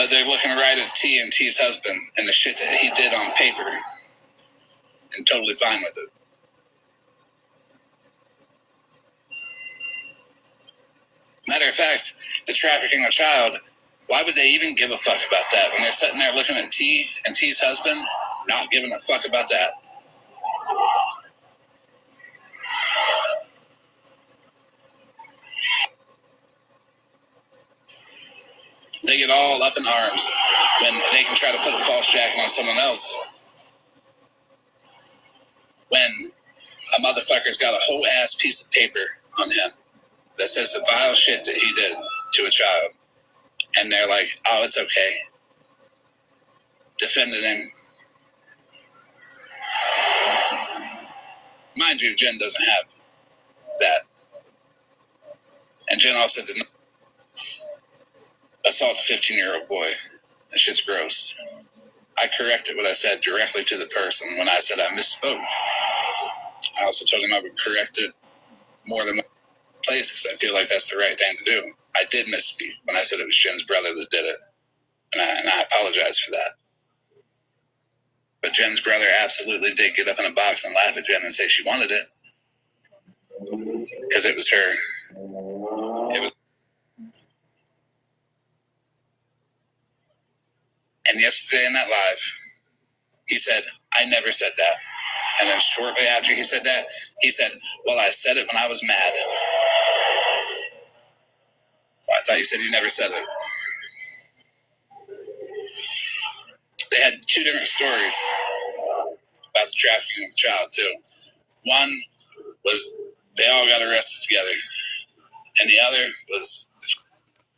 But they're looking right at T and T's husband and the shit that he did on paper and totally fine with it. Matter of fact, the trafficking of a child, why would they even give a fuck about that when they're sitting there looking at T and T's husband, not giving a fuck about that? They get all up in arms when they can try to put a false jacket on someone else. When a motherfucker's got a whole ass piece of paper on him that says the vile shit that he did to a child. And they're like, oh, it's okay. Defending him. Mind you, Jen doesn't have that. And Jen also did not assault a 15-year-old boy. That shit's gross. I corrected what I said directly to the person when I said I misspoke. I also told him I would correct it more than one place because I feel like that's the right thing to do. I did misspeak when I said it was Jen's brother that did it. And I apologize for that. But Jen's brother absolutely did get up in a box and laugh at Jen and say she wanted it. Because it was her. It was. And yesterday in that live, he said, I never said that. And then shortly after he said that, he said, well, I said it when I was mad. Well, I thought you said you never said it. They had two different stories about the trafficking of the child, too. One was they all got arrested together. And the other was the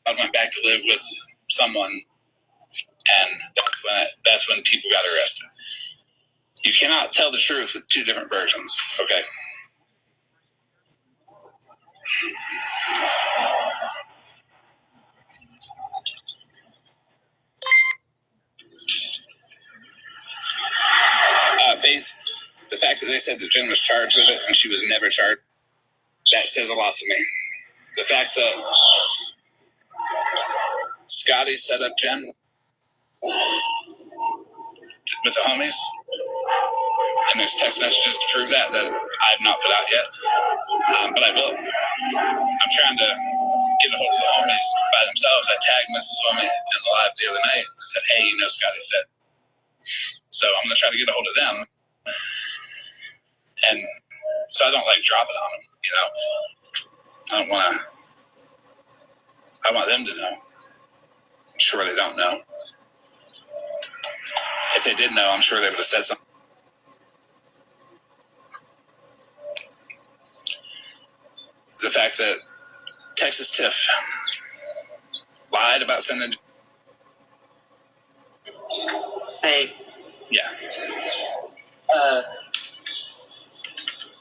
child went back to live with someone, and that's when people got arrested. You cannot tell the truth with two different versions, okay? Faith, the fact that they said that Jen was charged with it and she was never charged, that says a lot to me. The fact that Scotty set up Jen with the homies, and there's text messages to prove that I've not put out yet, but I will. I'm trying to get a hold of the homies by themselves. I tagged Mrs. Swami in the live the other night and said, hey, you know Scotty said. So I'm going to try to get a hold of them. And so I don't like drop it on them, you know. I want them to know. I'm sure they don't know. If they did know, I'm sure they would have said something. The fact that Texas Tiff lied about sending. Hey. Yeah.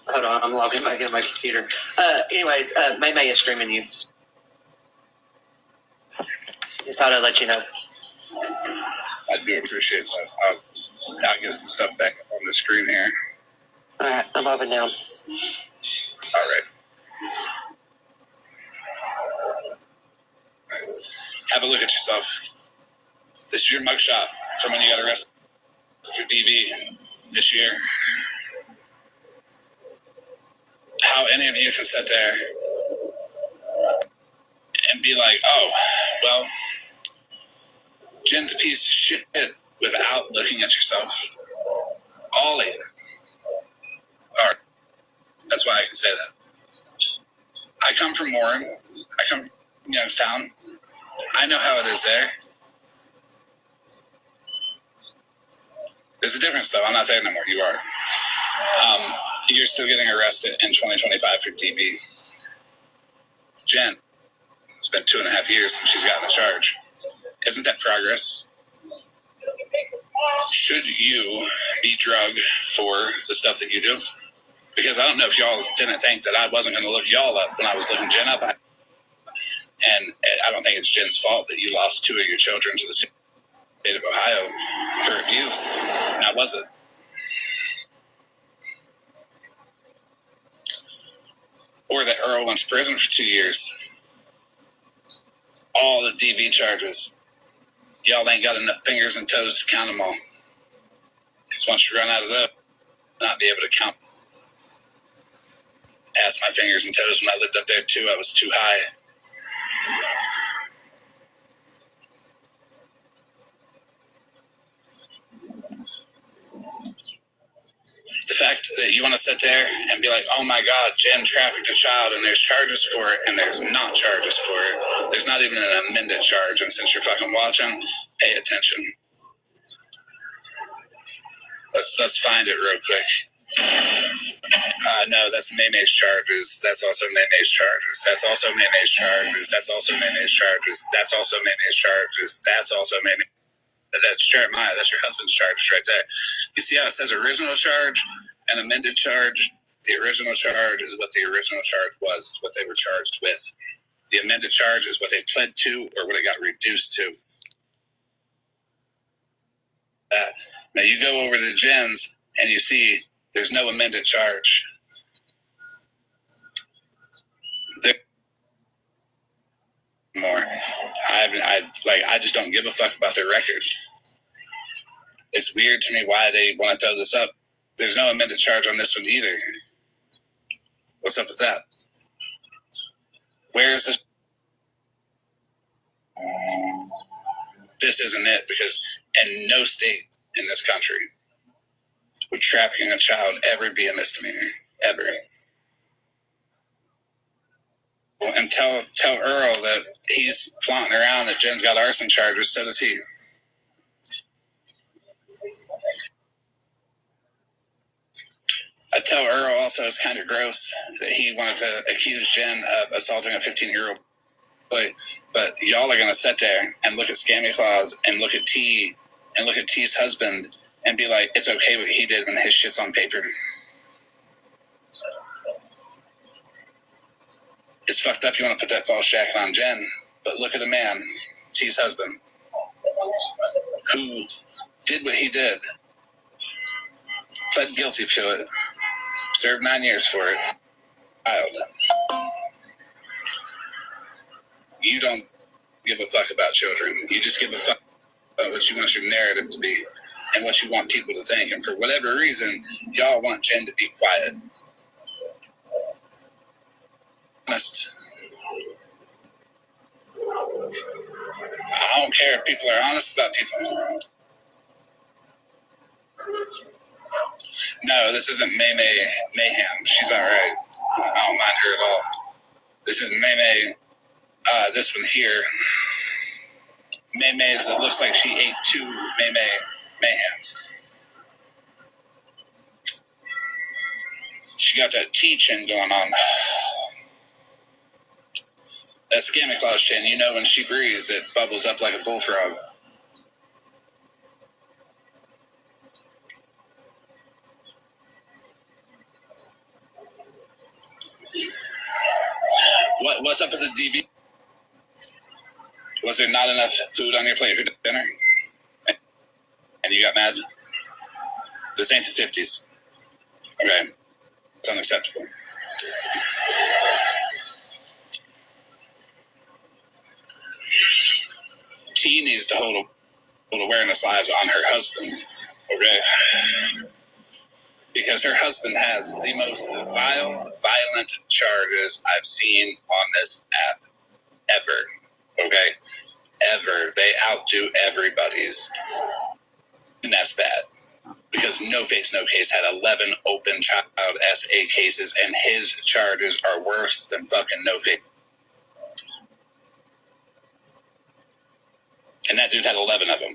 Hold on, I'm logging back into my computer. Anyways, Maymay is streaming you. Just thought I'd let you know. I do appreciate that. I'll get some stuff back on the screen here. Alright, I'm up and down. Alright. Have a look at yourself. This is your mugshot from when you got arrested for DV this year. How any of you can sit there and be like, oh, well, Jen's a piece of shit without looking at yourself. All of you. Alright. That's why I can say that. I come from Warren. I come from Youngstown. I know how it is there. There's a difference, though. I'm not there no more. You are. You're still getting arrested in 2025 for DV. Jen, it's been 2.5 years since she's gotten a charge. Isn't that progress? Should you be drugged for the stuff that you do? Because I don't know if y'all didn't think that I wasn't going to look y'all up when I was looking Jen up. And I don't think it's Jen's fault that you lost 2 of your children to the state of Ohio for abuse. Now, was it? Or that Earl went to prison for 2 years. All the DV charges. Y'all ain't got enough fingers and toes to count them all. Because once you run out of those, not be able to count past my fingers and toes. When I lived up there too, I was too high. The fact that you want to sit there and be like, oh my God, Jen trafficked a child and there's charges for it and there's not charges for it. There's not even an amended charge. And since you're fucking watching, pay attention. Let's find it real quick. No, that's Maymay's charges. That's also Maymay's charges. That's also Maymay's charges. That's also Maymay's charges. That's also Maymay's charges. That's also Maymay. That's Jeremiah. That's your husband's charges right there. You see how it says original charge and amended charge? The original charge is what the original charge was. It's what they were charged with. The amended charge is what they pled to or what it got reduced to. Now you go over to Jen's and you see there's no amended charge. More. I just don't give a fuck about their record. It's weird to me why they want to throw this up. There's no amended charge on this one either. What's up with that? Where is this? This isn't it, because in no state in this country would trafficking a child ever be a misdemeanor. Ever. And tell Earl that he's flaunting around that Jen's got arson charges, so does he. I tell Earl also it's kind of gross that he wanted to accuse Jen of assaulting a 15-year-old boy, but y'all are going to sit there and look at Scammy Claus and look at T and look at T's husband and be like, it's okay what he did when his shit's on paper. It's fucked up you want to put that false jacket on Jen, but look at a man, T's husband, who did what he did, pled guilty to it, served 9 years for it. Child. You don't give a fuck about children. You just give a fuck about what you want your narrative to be and what you want people to think. And for whatever reason, y'all want Jen to be quiet. Honest. I don't care if people are honest about people. No, this isn't Maymay Mayhem. She's alright. I don't mind her at all. This is Maymay. This one here. Maymay that looks like she ate 2 Maymay Mayhems. She got that tea chin going on. That Scammy Claus chin, you know when she breathes, it bubbles up like a bullfrog. What's up with the DB? Was there not enough food on your plate for dinner? And you got mad? This ain't the 50s. Okay. It's unacceptable. T needs to hold awareness lives on her husband. Okay? Because her husband has the most vile, violent charges I've seen on this app ever. Okay? Ever. They outdo everybody's. And that's bad. Because No Face, No Case had 11 open child SA cases, and his charges are worse than fucking No Face. And that dude had 11 of them.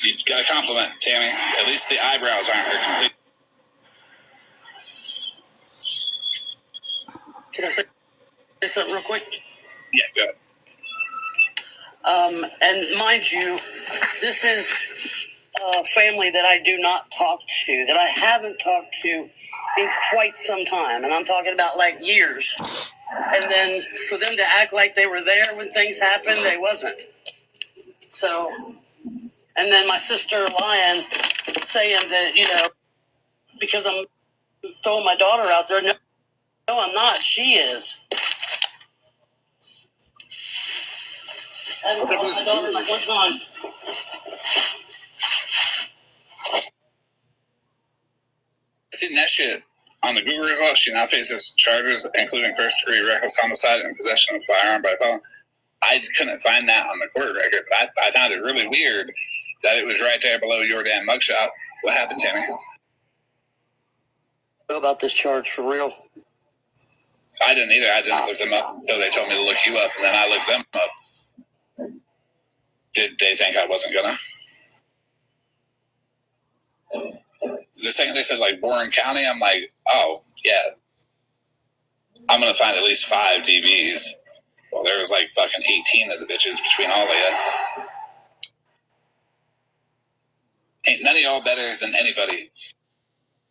You got a compliment, Tammy. At least the eyebrows aren't her complete. Can I say something real quick? Yeah, go ahead. And mind you, this is a family that I do not talk to, that I haven't talked to in quite some time. And I'm talking about like years. And then for them to act like they were there when things happened, they wasn't. So, and then my sister lying, saying that, because I'm throwing my daughter out there. No, No, I'm not. She is. I haven't called my daughter like one time. Seen that shit on the Google results. She now faces charges including first-degree reckless homicide and possession of a firearm by felon. I couldn't find that on the court record, but I found it really weird that it was right there below your damn mugshot. What happened, Tammy? Know about this charge for real? I didn't either. I didn't look them up until they told me to look you up, and then I looked them up. Did they think I wasn't gonna? The second they said like Warren County, I'm like, oh yeah, I'm gonna find at least 5 DBs. Well, there was like fucking 18 of the bitches between all of you. Ain't none of y'all better than anybody.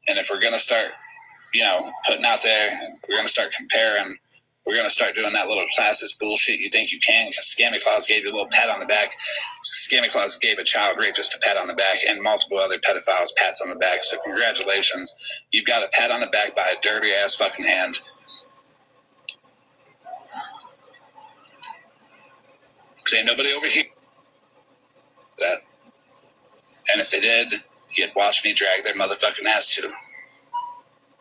And if we're gonna start, putting out there, we're gonna start comparing. We're going to start doing that little classist bullshit you think you can, because Scammy Claus gave you a little pat on the back. Scammy Claus gave a child rapist a pat on the back and multiple other pedophiles pats on the back. So congratulations. You've got a pat on the back by a dirty-ass fucking hand. Because ain't nobody over here that. And if they did, you'd watch me drag their motherfucking ass to them.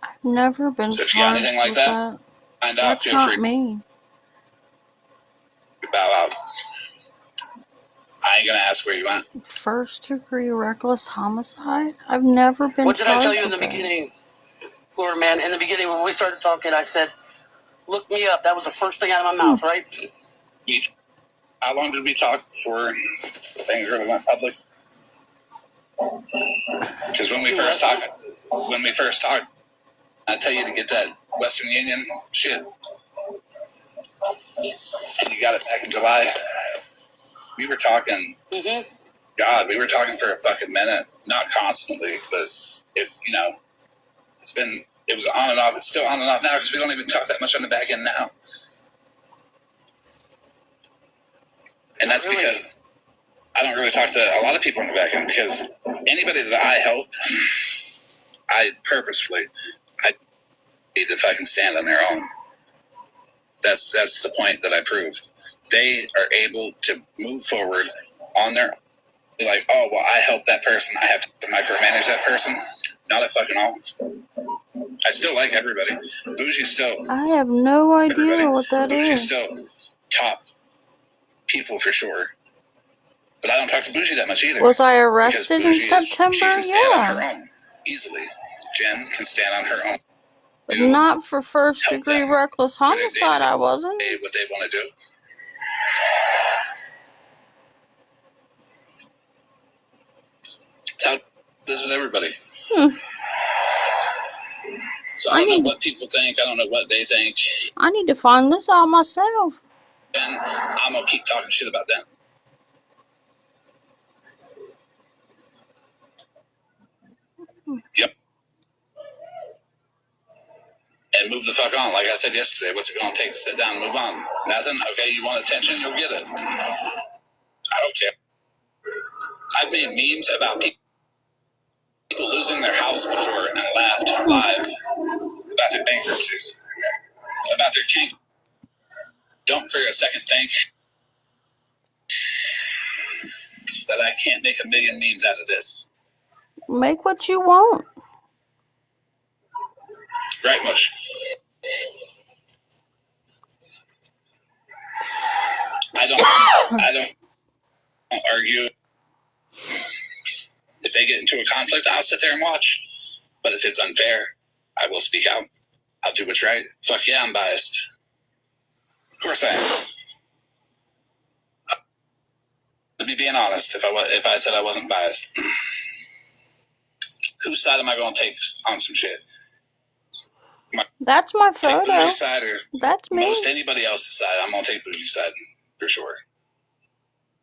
I've never been so if you got anything like that, find out, that's feel not free me. to bow out. I ain't going to ask where you went. First-degree reckless homicide? I've never been What did I tell you in the charged with that. beginning, Florida man? In the beginning, when we started talking, I said, look me up. That was the first thing out of my mouth, right? How long did we talk before things really went public? Because when we first talked, I tell you to get that Western Union shit, and you got it back in July. We were talking. Mm-hmm. God, we were talking for a fucking minute. Not constantly, but it was on and off. It's still on and off now because we don't even talk that much on the back end now. And that's because I don't really talk to a lot of people on the back end, because anybody that I help, I need to fucking stand on their own. That's the point that I proved. They are able to move forward on their own. Like, oh, well, I helped that person. I have to micromanage that person. Not at fucking all. I still like everybody. Bougie's still. I have no idea what that Bougie's is. still top people for sure. But I don't talk to Bougie that much either. Was I arrested in September? She can stand on her Yeah. own easily. Jen can stand on her own. But not for first-degree reckless homicide, I wasn't. What they want to do. That's how it is with everybody. So I don't know what people think. I don't know what they think. I need to find this out myself. And I'm going to keep talking shit about them. Yep. And move the fuck on. Like I said yesterday, what's it going to take to sit down and move on? Nothing? Okay, you want attention? You'll get it. I don't care. I've made memes about people losing their house before and laughed live about their bankruptcies, about their king. Don't for a second think that I can't make a million memes out of this. Make what you want. Right, Mush? I don't argue. If they get into a conflict, I'll sit there and watch. But if it's unfair, I will speak out. I'll do what's right. Fuck yeah, I'm biased. Of course I am. I'd be being honest if I said I wasn't biased. Whose side am I going to take on some shit? That's my photo. Take Bougie's side or That's me. most anybody else's side? I'm going to take Bougie's side for sure.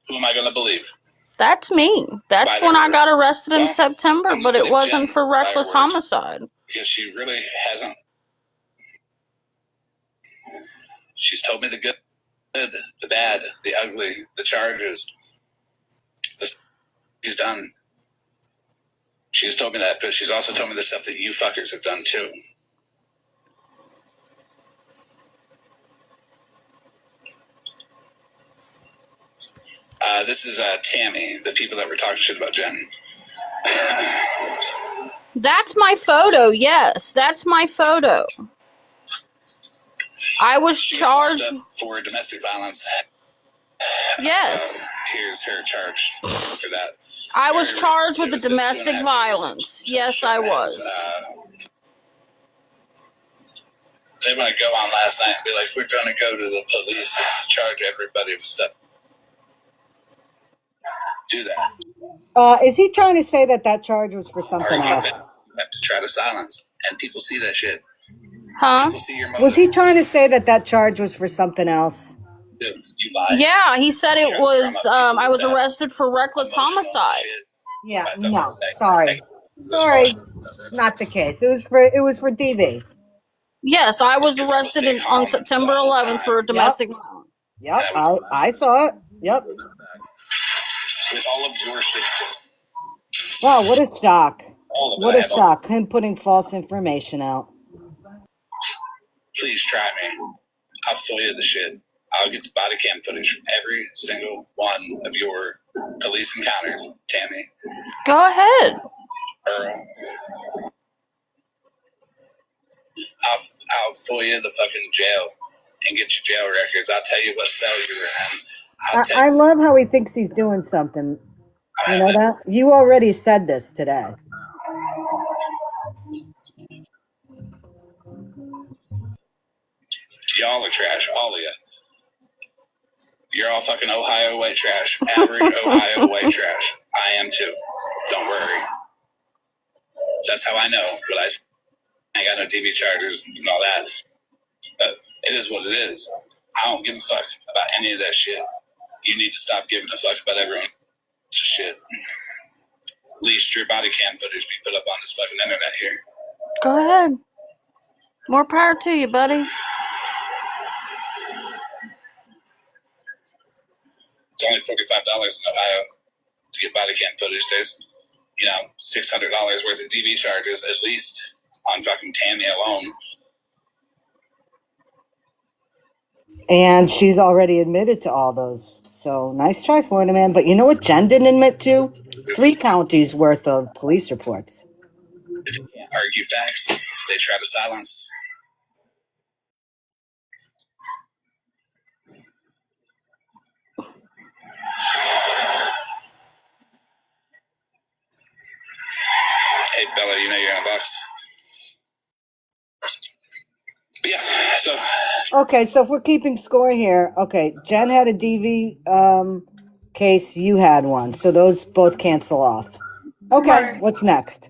Who am I going to believe? That's me. That's when I got arrested in September, but it wasn't for reckless homicide. Because she really hasn't. She's told me the good, the bad, the ugly, the charges. She's done. She's told me that, but she's also told me the stuff that you fuckers have done too. This is Tammy, the people that were talking shit about Jen. That's my photo. Yes, that's my photo. I was charged for domestic violence. Yes. Here's her charge for that. I was charged with the domestic violence. Yes, I was. They want to go on last night and be like, we're going to go to the police and charge everybody with stuff. Do that. Is he trying to say that that charge was for something else? You have to try to silence, and people see that shit. Huh? People see your motive. Was he trying to say that that charge was for something else? Dude, you lie. Yeah, he said it was, I was arrested for reckless homicide. Shit. Yeah, no, sorry. Sorry, not the case. It was for DV. Yes, I was arrested on September 11th for domestic violence. Yep, I saw it. Yep. With all of your shit too. Wow, what a shock. What a shock. Him putting false information out. Please try me. I'll FOIA the shit. I'll get the body cam footage from every single one of your police encounters, Tammy. Go ahead. Earl. I'll FOIA the fucking jail and get your jail records. I'll tell you what cell you were in. I love how he thinks he's doing something. You know that? You already said this today. Y'all are trash, all of you. You're all fucking Ohio white trash. Average Ohio white trash. I am too. Don't worry. That's how I know what I ain't got no DV chargers and all that. But it is what it is. I don't give a fuck about any of that shit. You need to stop giving a fuck about everyone else's shit. At least your body cam footage be put up on this fucking internet here. Go ahead. More power to you, buddy. It's only $45 in Ohio to get body cam footage. There's, $600 worth of DV charges at least on fucking Tammy alone. And she's already admitted to all those. So nice try for it, man. But you know what Jen didn't admit to? 3 counties worth of police reports. If they can't argue facts, they try to silence. Hey, Bella, you know you're in a box. But yeah, so. Okay, so if we're keeping score here, okay, Jen had a DV case, you had one. So those both cancel off. Okay, what's next?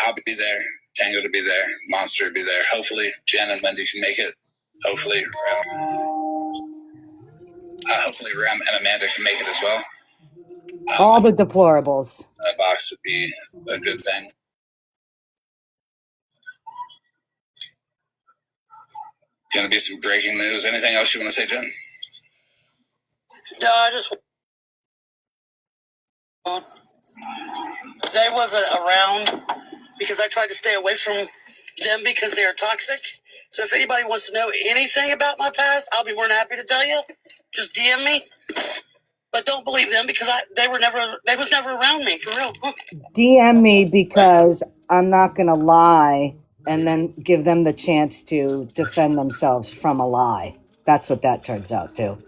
I'll be there. Tango to be there. Monster to be there. Hopefully, Jen and Wendy can make it. Hopefully, Rem and Amanda can make it as well. All the deplorables. A box would be a good thing. Gonna be some breaking news. Anything else you want to say, Jen? No, I just. They wasn't around because I tried to stay away from them because they are toxic. So if anybody wants to know anything about my past, I'll be more than happy to tell you. Just DM me. But don't believe them because they was never around me, for real. DM me because I'm not going to lie and then give them the chance to defend themselves from a lie. That's what that turns out to.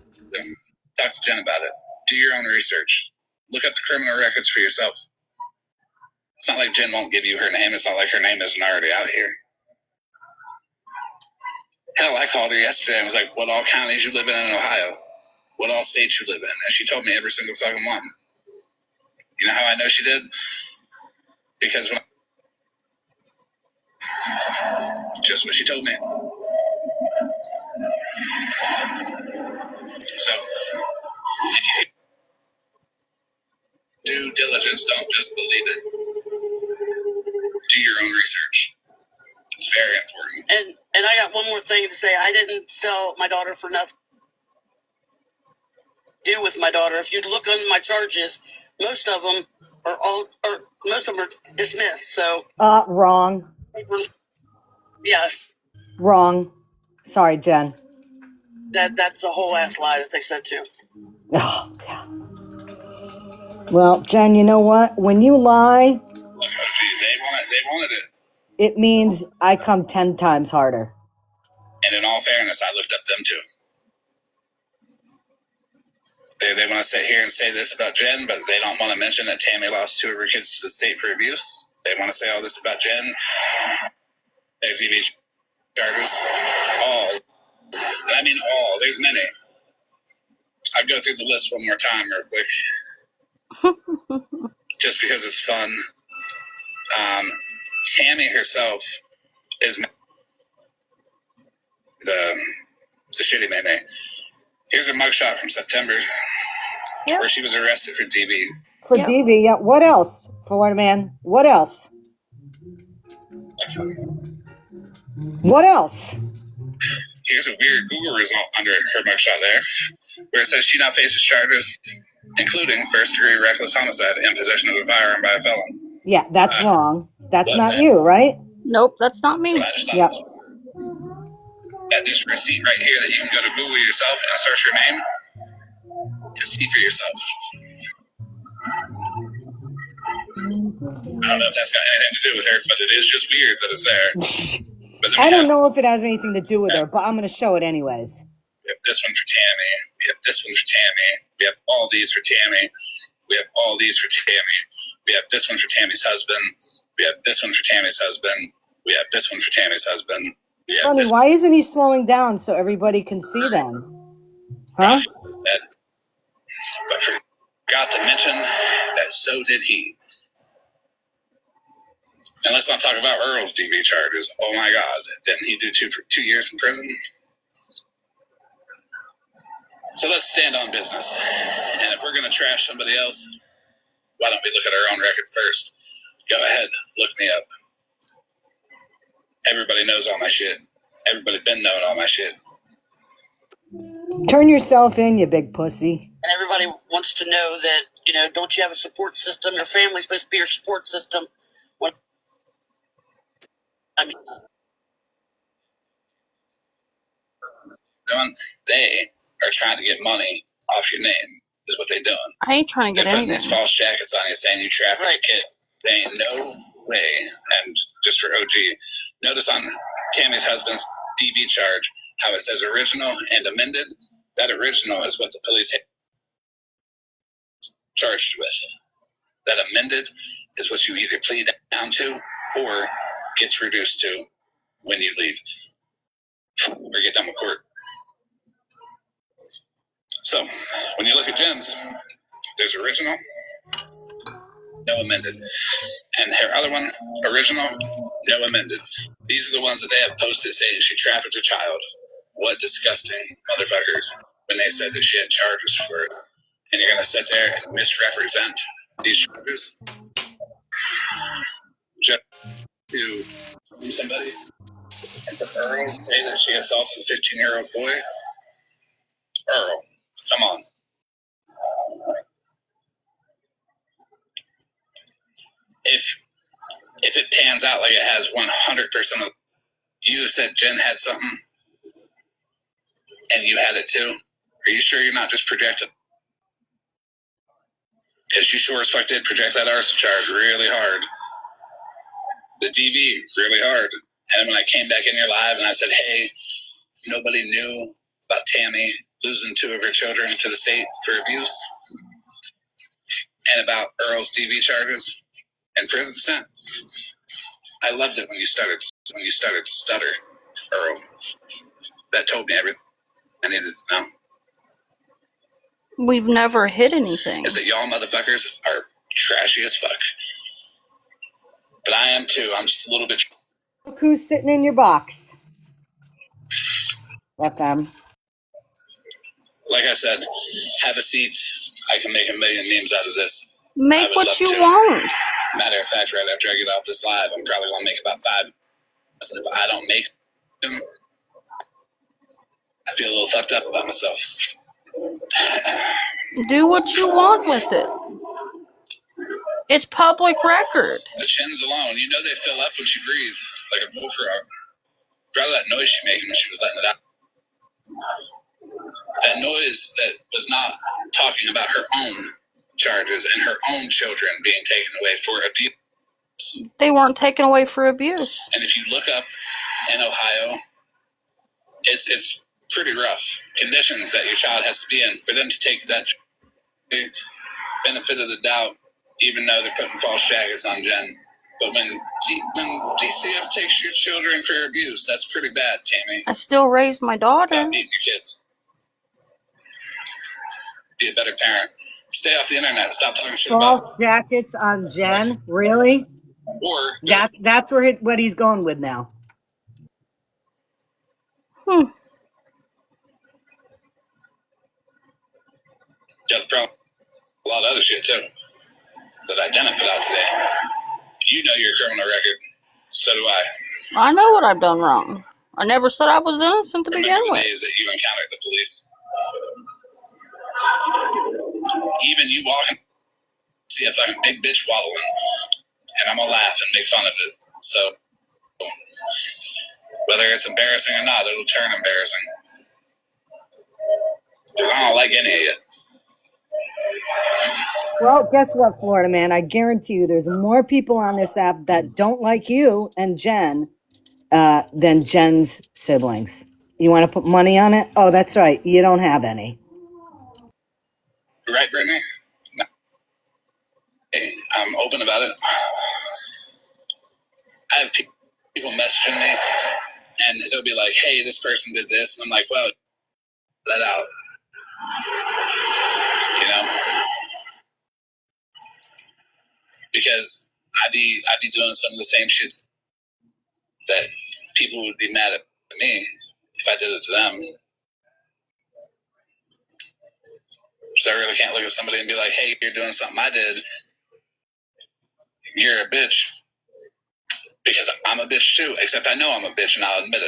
Talk to Jen about it. Do your own research. Look up the criminal records for yourself. It's not like Jen won't give you her name. It's not like her name isn't already out here. Hell, I called her yesterday and was like, what all counties you live in Ohio? What all states you live in? And she told me every single fucking one. You know how I know she did? Because just what she told me. So, if you due diligence, don't just believe it. Do your own research. It's very important. And I got one more thing to say. I didn't sell my daughter for nothing. Do with my daughter. If you look on my charges, most of them are dismissed. So Wrong. Yeah. Wrong. Sorry, Jen. That's a whole ass lie that they said too. Oh, God. Well, Jen, you know what? When you lie, they wanted it. it means I come 10 times harder. And in all fairness, I looked up them too. They want to sit here and say this about Jen, but they don't want to mention that Tammy lost 2 of her kids to the state for abuse. They want to say all this about Jen. DV charges. All. I mean all. There's many. I'd go through the list one more time real quick. Just because it's fun. Tammy herself is the shitty Maymay. Here's a mugshot from September where she was arrested for DV. For DV, yeah. What else, Florida man? What else? What else? Here's a weird Google result under her mugshot there, where it says she now faces charges, including first-degree reckless homicide and possession of a firearm by a felon. Yeah, that's wrong. That's not you, right? Nope, that's not me. Yep. At this receipt right here that you can go to Google yourself and search her name and see for yourself. I don't know if that's got anything to do with her, but it is just weird that it's there. But I don't know if it has anything to do with her, but I'm going to show it anyways. We have this one for Tammy. We have this one for Tammy. We have all these for Tammy. We have all these for Tammy. We have this one for Tammy's husband. We have this one for Tammy's husband. We have this one for Tammy's husband. Funny, why isn't he slowing down so everybody can see them? Huh? But forgot to mention that so did he. And let's not talk about Earl's DV charges. Oh my God. Didn't he do 2 years in prison? So let's stand on business. And if we're going to trash somebody else, why don't we look at our own record first? Go ahead, look me up. Everybody knows all my shit. Everybody been knowing all my shit. Turn yourself in, you big pussy. And everybody wants to know that, don't you have a support system? Your family's supposed to be your support system. They are trying to get money off your name, is what they're doing. I ain't trying to get anything. They're putting these false jackets on you saying you trafficked a kid. They ain't no way. And just for OG, notice on Tammy's husband's DV charge how it says original and amended. That original is what the police charged with. That amended is what you either plead down to or gets reduced to when you leave or get done with court. So when you look at Jen's, there's original, no amended. And her other one, original, no amended. These are the ones that they have posted saying she trafficked a child. What disgusting motherfuckers when they said that she had charges for it. And you're going to sit there and misrepresent these charges just to somebody and to Earl and say that she assaulted a 15-year-old boy. Earl, come on. If it pans out like it has 100% of you said Jen had something and you had it too, are you sure you're not just projecting? Because you sure as fuck did project that arson charge really hard. The DV really hard. And when I came back in your live and I said, hey, nobody knew about Tammy losing 2 of her children to the state for abuse and about Earl's DV charges and prison sentence. I loved it when you started stutter, Earl. That told me everything I needed to know. We've never hit anything. Is that y'all motherfuckers are trashy as fuck. But I am too. I'm just a little bit. Look who's sitting in your box. FM. Like I said, have a seat. I can make a million memes out of this. Make what you want. Matter of fact, right after I get off this live, I'm probably going to make about 5. If I don't make them, I feel a little fucked up about myself. Do what you want with it. It's public record. The chins alone, you know they fill up when she breathes, like a bullfrog. Probably that noise she made when she was letting it out. that noise that was not talking about her own charges and her own children being taken away for abuse. They weren't taken away for abuse. And if you look up in Ohio, it's pretty rough conditions that your child has to be in for them to take that benefit of the doubt, even though they're putting false jackets on Jen. But when DCF takes your children for abuse, that's pretty bad, Tammy. I still raised my daughter. Stop beating your kids. Be a better parent. Stay off the internet. Stop talking shit about False jackets on Jen? Really? or That's what he's going with now. Hmm. got the problem. A lot of other shit too that I didn't put out today. You know your criminal record. So do I. I know what I've done wrong. I never said I was innocent to begin Remember the with. days that you encountered the police? Even you walking, see a fucking big bitch waddling, and I'm gonna laugh and make fun of it. So whether it's embarrassing or not, it'll turn embarrassing. Because I don't like any of you. Well, guess what, Florida man? I guarantee you there's more people on this app that don't like you and Jen than Jen's siblings. You want to put money on it? Oh, that's right. You don't have any. Right, Brittany? Hey, I'm open about it. I have people messaging me, and they'll be like, hey, this person did this. And I'm like, well, let out. You know? Because I'd be doing some of the same shits that people would be mad at me if I did it to them. So I really can't look at somebody and be like, hey, you're doing something I did. You're a bitch. Because I'm a bitch too, except I know I'm a bitch and I'll admit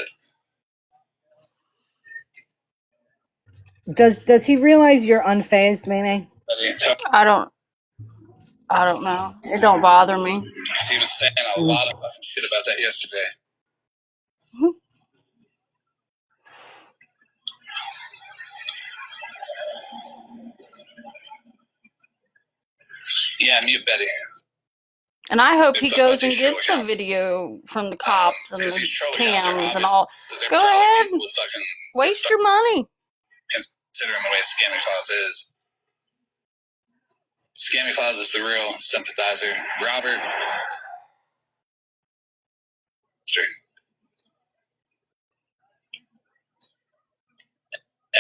it. Does he realize you're unfazed, Maymay? I don't know. It don't bother me. He was saying a lot of fucking shit about that yesterday. Yeah, mute Betty. And I hope he goes and gets the video from the cops and the cams and all. Go ahead. Waste your money. Considering the way Scammy Claus is. Scammy Claus is the real sympathizer. Robert.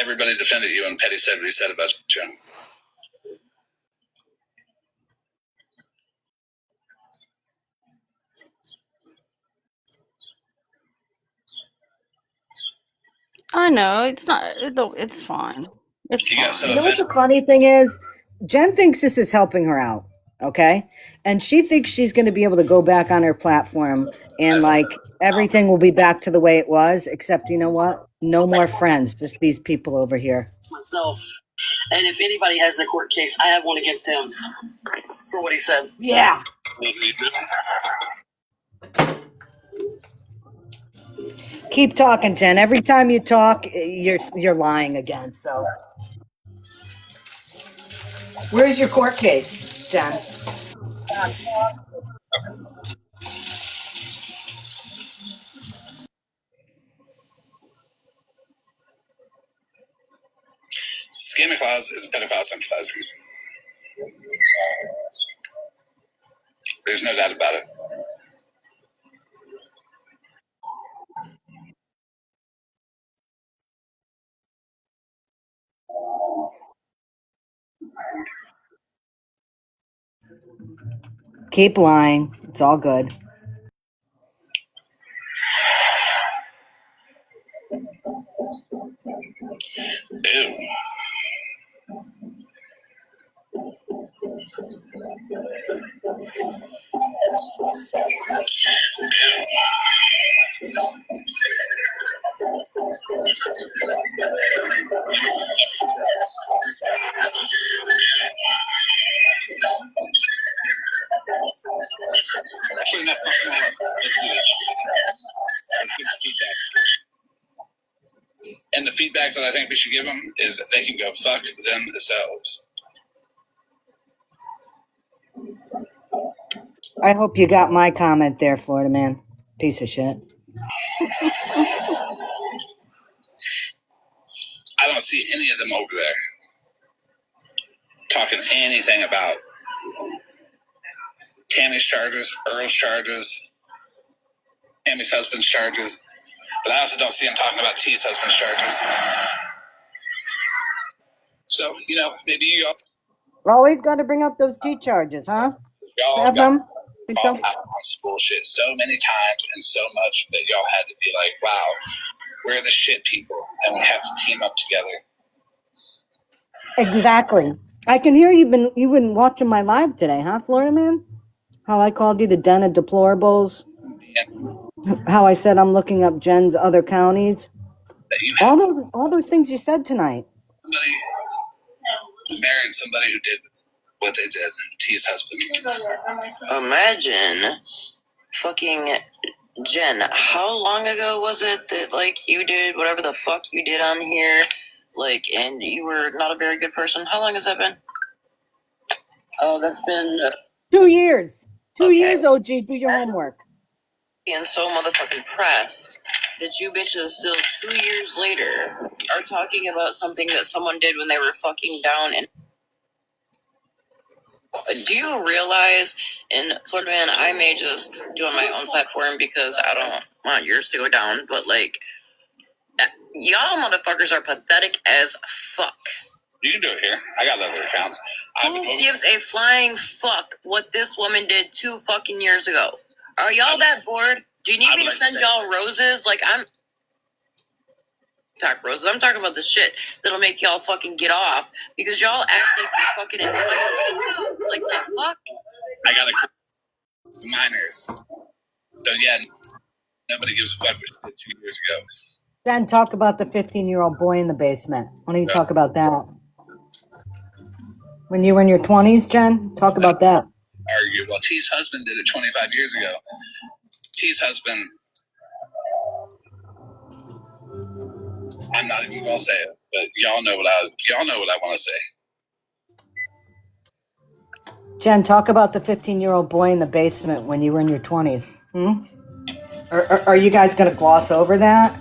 Everybody defended you and Petty said what he said about you. I know. It's not. It's fine. It's fine. You know what the funny thing is? Jen thinks this is helping her out, okay? And she thinks she's going to be able to go back on her platform and, like, everything will be back to the way it was, except, you know what? No more friends, just these people over here. Myself. And if anybody has a court case, I have one against him for what he said. Yeah. Keep talking, Jen. Every time you talk, you're lying again. So, where's your court case, Jen? Scammy Claus is a pedophile sympathizer. There's no doubt about it. Keep lying. It's all good. Ew. And the feedback that I think we should give them is that they can go fuck themselves. I hope you got my comment there, Florida man. Piece of shit. I don't see any of them over there talking anything about Tammy's charges, Earl's charges, Tammy's husband's charges, but I also don't see them talking about T's husband's charges. So, maybe Always got to bring up those T charges, huh? y'all got Ephraim? Think so? called out on some bullshit so many times and so much that y'all had to be like, wow, we're the shit people and we have to team up together. Exactly. I can hear you've been watching my live today, huh, Florida man? How I called you the den of deplorables. How I said I'm looking up Jen's other counties. All those things you said tonight. Somebody who married somebody who did what they did, T's husband. Imagine fucking Jen. How long ago was it that you did whatever the fuck you did on here? And you were not a very good person. How long has that been? Oh, that's been 2 years. 2 Okay. years, OG. Do your homework. Being so motherfucking pressed that you bitches still 2 years later are talking about something that someone did when they were fucking down. And do you realize, in Florida man, I may just do on my own platform because I don't want yours to go down, but y'all motherfuckers are pathetic as fuck. You can do it here. I got other accounts. Who gives a flying fuck what this woman did 2 fucking years ago? Are y'all that bored? Do you need me to send y'all roses? I'm roses. I'm talking about the shit that'll make y'all fucking get off because y'all act like you're fucking entitled. The fuck? I got a minors. So yeah, nobody gives a fuck what you did 2 years ago. Then talk about the 15-year-old boy in the basement. Why don't you talk about that? When you were in your 20s, Jen, talk about that. Argue. Well, T's husband did it 25 years ago. T's husband, I'm not even gonna say it, but y'all know what I want to say. Jen, talk about the 15-year-old boy in the basement when you were in your 20s. Are you guys going to gloss over that?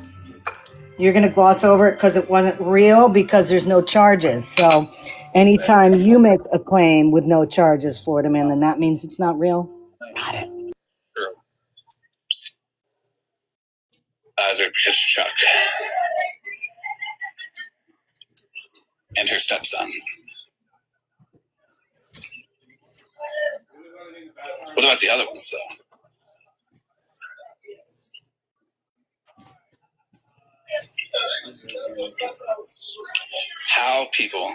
You're going to gloss over it because it wasn't real because there's no charges. So anytime you make a claim with no charges, Florida man, then that means it's not real? Got it. Because Chuck and her stepson. What about the other ones, though? How people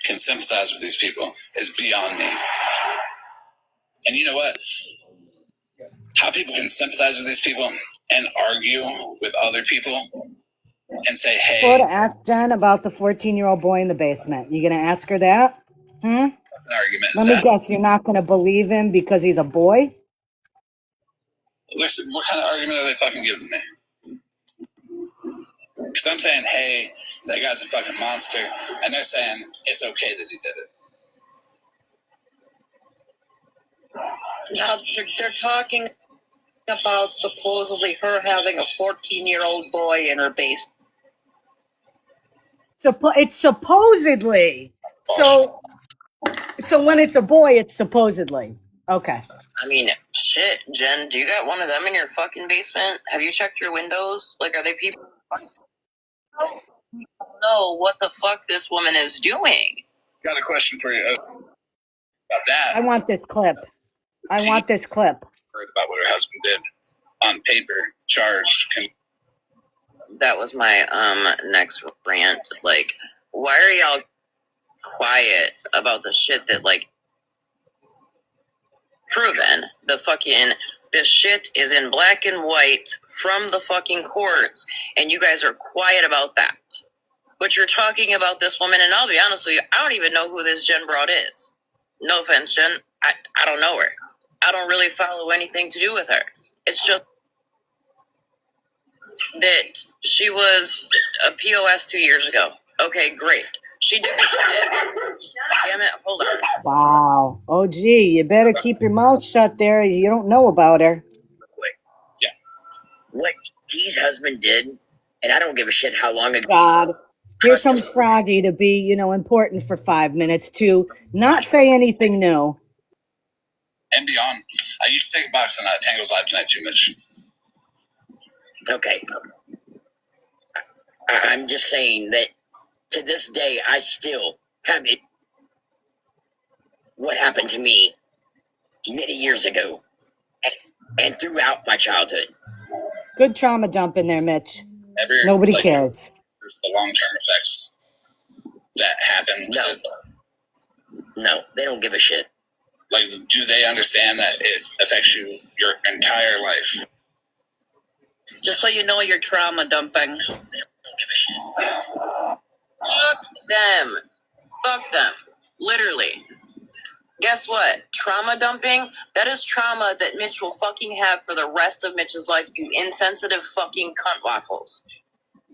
can sympathize with these people is beyond me. And you know what? How people can sympathize with these people and argue with other people and say, hey. Florida, ask Jen about the 14-year-old boy in the basement. You going to ask her that? Argument. Let me guess, you're not going to believe him because he's a boy? Listen, what kind of argument are they fucking giving me? Because I'm saying, hey, that guy's a fucking monster, and they're saying it's okay that he did it. now they're talking about supposedly her having a 14-year-old boy in her basement. It's supposedly. So when it's a boy, it's supposedly. Okay. I mean, shit, Jen, do you got one of them in your fucking basement? Have you checked your windows? Are they people? Know what the fuck this woman is doing. Got a question for you about that. I want this clip. I want this clip. Heard about what her husband did on paper, charged. That was my next rant. Why are y'all quiet about the shit that proven? This shit is in black and white from the fucking courts, and you guys are quiet about that. But you're talking about this woman, and I'll be honest with you, I don't even know who this Jen Broad is. No offense, Jen. I don't know her. I don't really follow anything to do with her. It's just that she was a POS 2 years ago. Okay, great. She did what she did. Damn it, hold on. Wow. Oh, gee, you better keep your mouth shut there. You don't know about her. Yeah. What G's husband did, and I don't give a shit how long ago. God. Here Trust comes him. Froggy to be, important for 5 minutes to not say anything new. And beyond. I used to take a box on Tangle's Live tonight too much. Okay. I'm just saying that to this day, I still have it. What happened to me many years ago and throughout my childhood. Good trauma dump in there, Mitch. Nobody cares. There's the long-term effects that happen with it. No, they don't give a shit. Like, do they understand that it affects you your entire life? Just so you know, you're trauma dumping. Fuck them. Fuck them. Literally. Guess what? Trauma dumping, that is trauma that Mitch will fucking have for the rest of Mitch's life, you insensitive fucking cunt waffles.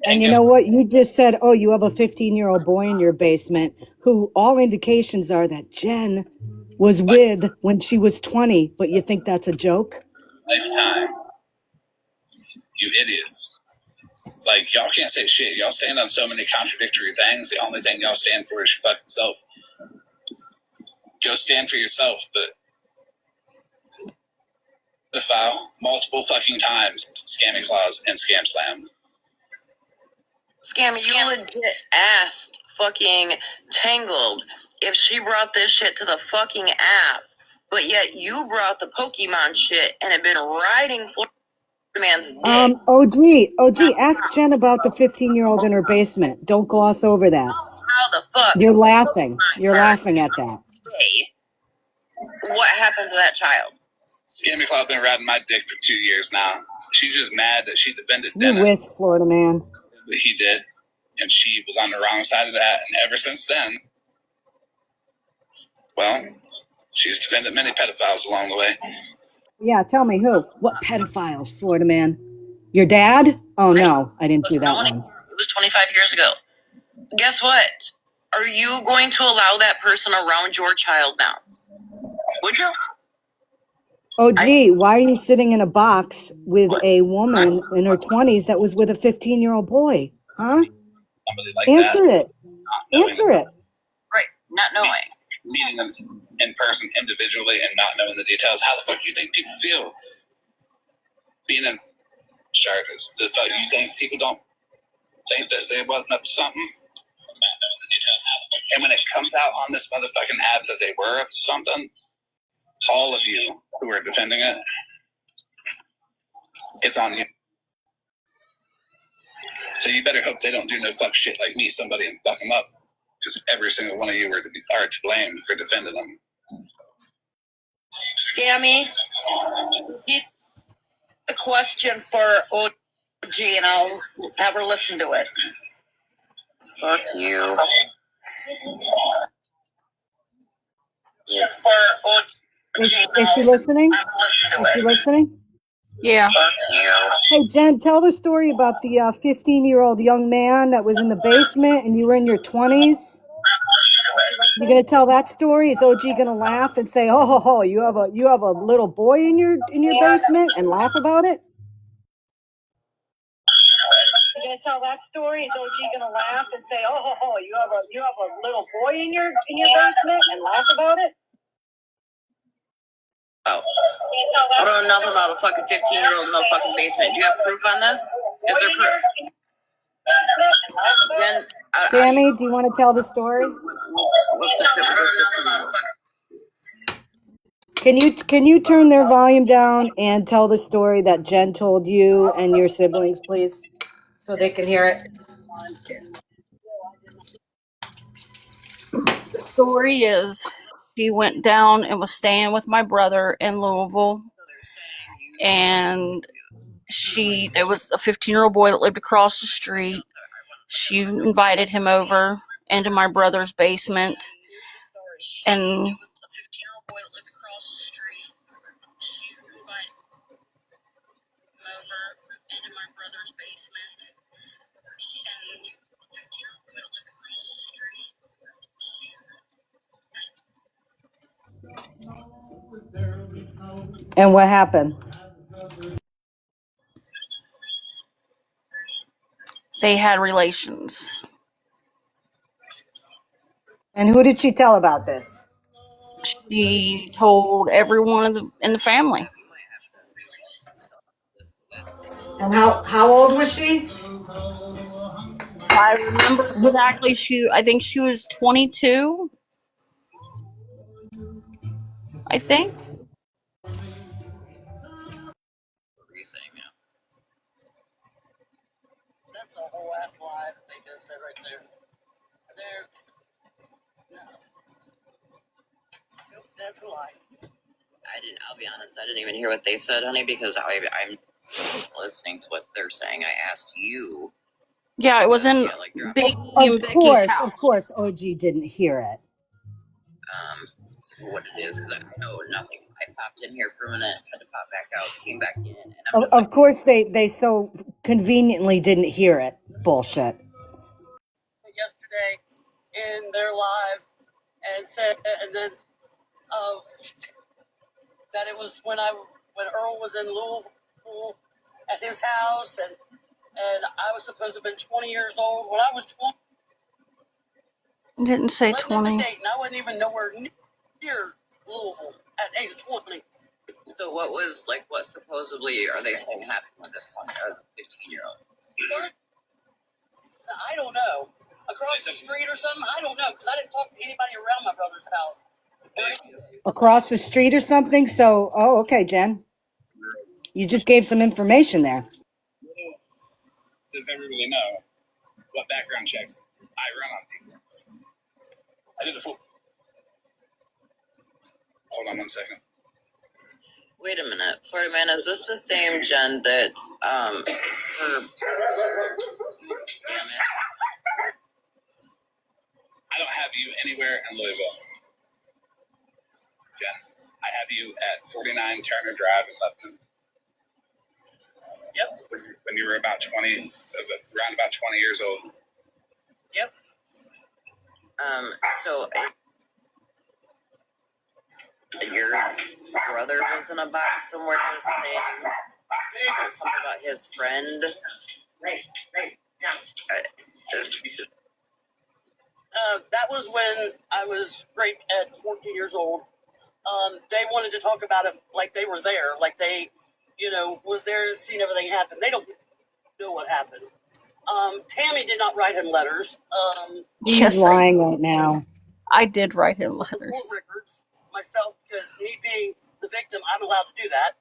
And you know what? You just said, oh, you have a 15-year-old boy in your basement who all indications are that Jen was with when she was 20, but you think that's a joke? Lifetime. You idiots. Like, y'all can't say shit. Y'all stand on so many contradictory things. The only thing y'all stand for is your fucking self. Go stand for yourself, but the file multiple fucking times. Scammy Claus and Scam Slam. Scammy, you legit asked fucking Tangled if she brought this shit to the fucking app, but yet you brought the Pokemon shit and have been riding Florida Man's dick. OG, ask Jen about the 15-year-old in her basement. Don't gloss over that. How the fuck? You're laughing. You're laughing at that. What happened to that child? Scammy Claus been riding my dick for 2 years now. She's just mad that she defended You Dennis. wish, Florida man. But he did, and she was on the wrong side of that. And ever since then, well, she's defended many pedophiles along the way. Yeah, tell me who. What pedophiles, Florida man? Your dad? Oh, no, I didn't do that one. It was 25 years ago. Guess what? Are you going to allow that person around your child now? Would you? Oh, gee, why are you sitting in a box with a woman in her 20s that was with a 15-year-old boy? Huh? Somebody like Answer that, it. Answer it. Right, not knowing. Meeting them in person individually and not knowing the details. How the fuck do you think people feel? Being in charges. The fuck you think people don't think that they wasn't up to something? Not knowing the details. How the fuck? And when it comes out on this motherfucking app that they were up to something, all of you who are defending it, it's on you. So you better hope they don't do no fuck shit like me, somebody, and fuck them up. Because every single one of you are to blame for defending them. Scammy, the question for OG, and I'll have her listen to it. Fuck you. Is she listening? Is she listening? Yeah. Hey, Jen, tell the story about the 15-year-old young man that was in the basement and you were in your 20s. You gonna tell that story? Is OG gonna laugh and say, "Oh, ho, ho, you have a little boy in your basement," and laugh about it? You gonna tell that story? Is OG gonna laugh and say, "Oh, ho, ho, you have a little boy in your basement," and laugh about it? Oh. I don't know nothing about a fucking 15-year-old in no fucking basement. Do you have proof on this? Is there proof? Then, Sammy, do you want to tell the story? What's the shit with this? Can you turn their volume down and tell the story that Jen told you and your siblings, please, so they can hear it? The story is she went down and was staying with my brother in Louisville, and there was a 15-year-old boy that lived across the street. She invited him over into my brother's basement, and And what happened? They had relations. And who did she tell about this? She told everyone in the family. And how old was she? I remember exactly. I think she was 22. I think. That's a whole ass lie that they just said right there. Nope, that's a lie. I'll be honest, I didn't even hear what they said, honey, because I'm listening to what they're saying. I asked you. Yeah, it was in Biggie and Becky's house. Of course, OG didn't hear it. What it is, because I know nothing. I popped in here for a minute, had to pop back out, came back in, and I'm just Of course, they so conveniently didn't hear it. Bullshit. Yesterday in their live and said, and then that it was when Earl was in Louisville at his house, and I was supposed to have been 20 years old when I was 20. It didn't say Wasn't 20. the date, and I wasn't even nowhere near Louisville at the age of 20. So what supposedly are they saying happened with this one, 15-year-old? I don't know. Across the street or something? I don't know, because I didn't talk to anybody around my brother's house. Across the street or something? So, okay, Jen. You just gave some information there. Does everybody know what background checks I run on people? I did a full. Hold on 1 second. Wait a minute, Florida man, is this the same Jen that her? I don't have you anywhere in Louisville, Jen. I have you at 49 Turner Drive in Lebanon. Yep. When you were around about 20 years old. Yep. So your brother was in a box somewhere saying something about his friend. That was when I was raped at 14 years old. They wanted to talk about it like they were there, like they, was there and seen everything happen. They don't know what happened. Tammy did not write him letters. He's lying right now. I did write him Court letters. records myself, because me being the victim, I'm allowed to do that.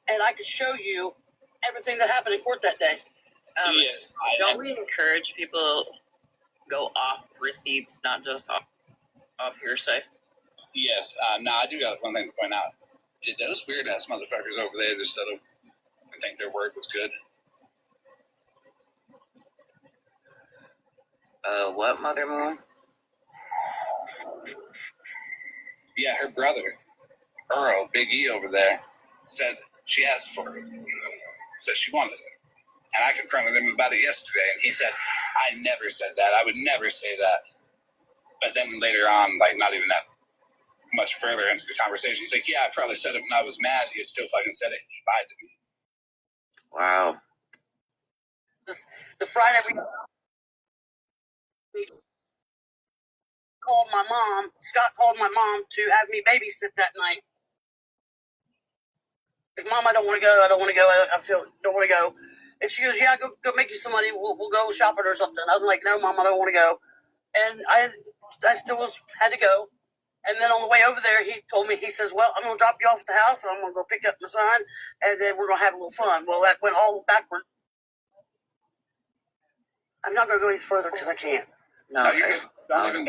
And I could show you everything that happened in court that day. Yes. Don't we encourage people go off receipts, not just off hearsay? Yes. Now, I do got one thing to point out. Did those weird ass motherfuckers over there just settle and think their word was good? What, Mother Moon? Yeah, her brother, Earl, Big E over there, said she asked for it. Said she wanted it. And I confronted him about it yesterday, and he said, I never said that. I would never say that. But then later on, like not even that much further into the conversation, he's like, yeah, I probably said it when I was mad. He still fucking said it. He lied to me. Wow. The Friday we called my mom. Scott called my mom to have me babysit that night. Like, Mom, I don't want to go. I don't want to go. I don't want to go. And she goes, yeah, go make you some money. We'll go shopping or something. I'm like, no, Mom, I don't want to go. And I still had to go. And then on the way over there, he told me, he says, well, I'm going to drop you off at the house, and I'm going to go pick up my son, and then we're going to have a little fun. Well, that went all backward. I'm not going to go any further because I can't. No, you guys don't even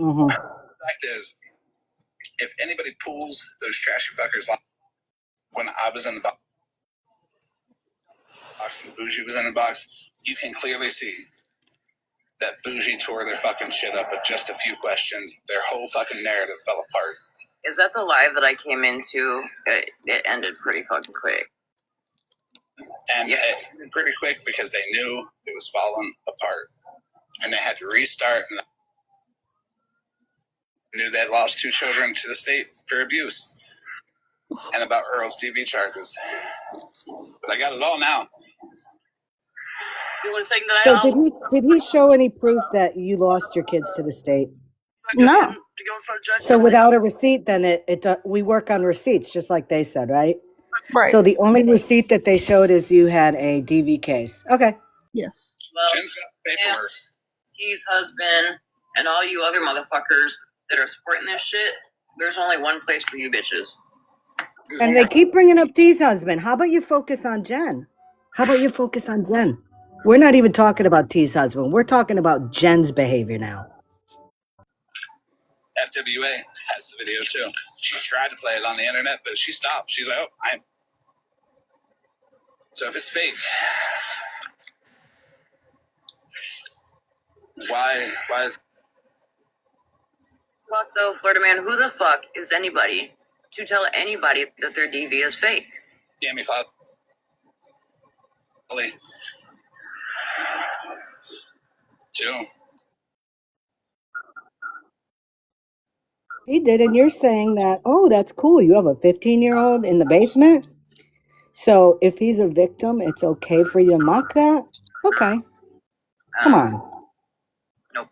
Mm-hmm. The fact is, if anybody pulls those trashy fuckers like when I was in the box and Bougie was in the box, you can clearly see that Bougie tore their fucking shit up with just a few questions. Their whole fucking narrative fell apart. Is that the live that I came into? It ended pretty fucking quick. And it pretty quick because they knew it was falling apart. And they had to restart. And knew they had lost 2 children to the state for abuse. And about Earl's DV charges. But I got it all now. The only thing that So did he show any proof that you lost your kids to the state? No. To go in front of judge. So without a receipt, then we work on receipts, just like they said, right? Right. So the only receipt that they showed is you had a DV case. Okay. Yes. Well, Jen's got paperwork. T's husband and all you other motherfuckers that are supporting this shit, there's only one place for you bitches. And they keep bringing up T's husband. How about you focus on Jen? We're not even talking about T's husband. We're talking about Jen's behavior now. FWA has the video too. She tried to play it on the internet, but she stopped. She's like, "Oh, So if it's fake, why is Fuck though, Florida man, who the fuck is anybody to tell anybody that their DV is fake? Dammy Cloud? Joe. He did, and you're saying that, oh, that's cool. You have a 15-year-old in the basement? So if he's a victim, it's okay for you to mock that? Okay. Come on. Nope.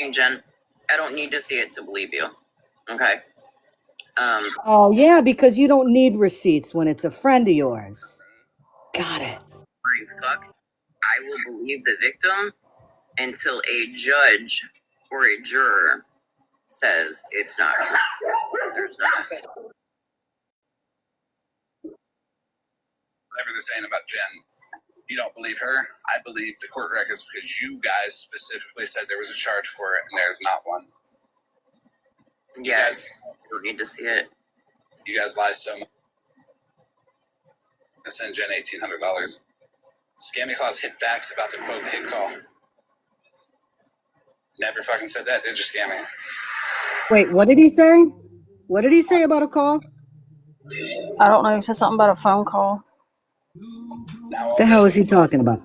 And Jen, I don't need to see it to believe you. Okay. Oh, yeah, because you don't need receipts when it's a friend of yours. Got it. Fuck. I will believe the victim until a judge or a juror says it's not true. There's not. Whatever they're saying about Jen, you don't believe her. I believe the court records because you guys specifically said there was a charge for it, and there's not one. Yes. You don't need to see it. You guys lie so much. I send Jen $1,800. Scammy Claus hit facts about the quote hit call. Never fucking said that, did you, Scammy? Wait, what did he say? What did he say about a call? I don't know. He said something about a phone call. Now, The hell is he talking about?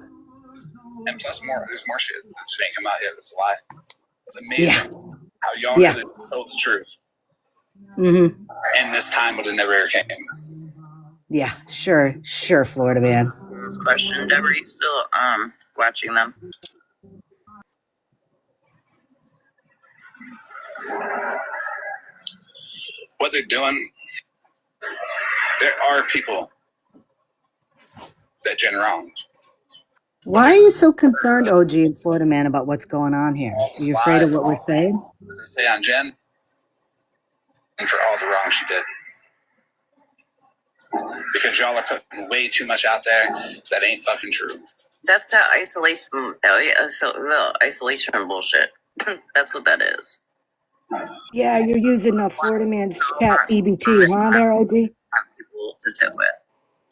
And plus there's more shit that just ain't come out yet that's a lie. It's amazing how y'all could have told the truth. Mm-hmm. And this time would have never came. Yeah, sure, Florida man. Question, Deborah, are you still watching them? What they're doing, there are people that Jen wronged. Why are you so concerned, OG and Florida man, about what's going on here? Are you afraid of what we're saying? They say on Jen and for all the wrong she did. Because y'all are putting way too much out there that ain't fucking true. That's that isolation bullshit. That's what that is. Yeah, you're using Florida man's chat EBT, huh, there, OG? People to sit with.